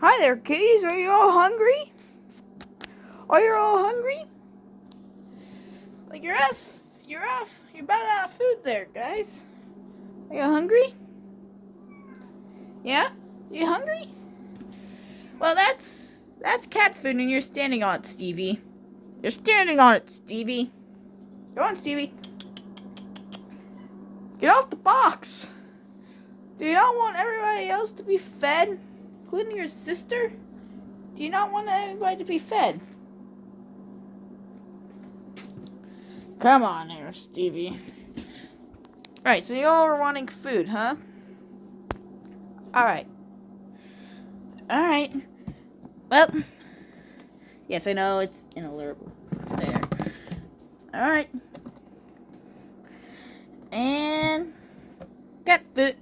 Hi there, kitties. Are you all hungry? Are you all hungry? Like you're about out of food there, guys. Are you hungry? Yeah? You hungry? Well, that's cat food, and you're standing on it, Stevie. You're standing on it, Stevie. Go on, Stevie. Get off the box. Do you not want everybody else to be fed, including your sister? Do you not want everybody to be fed? Come on there, Stevie. Alright, so you all are wanting food, huh? Alright. Alright. Well, yes, I know it's an alert there. Alright. And cat food.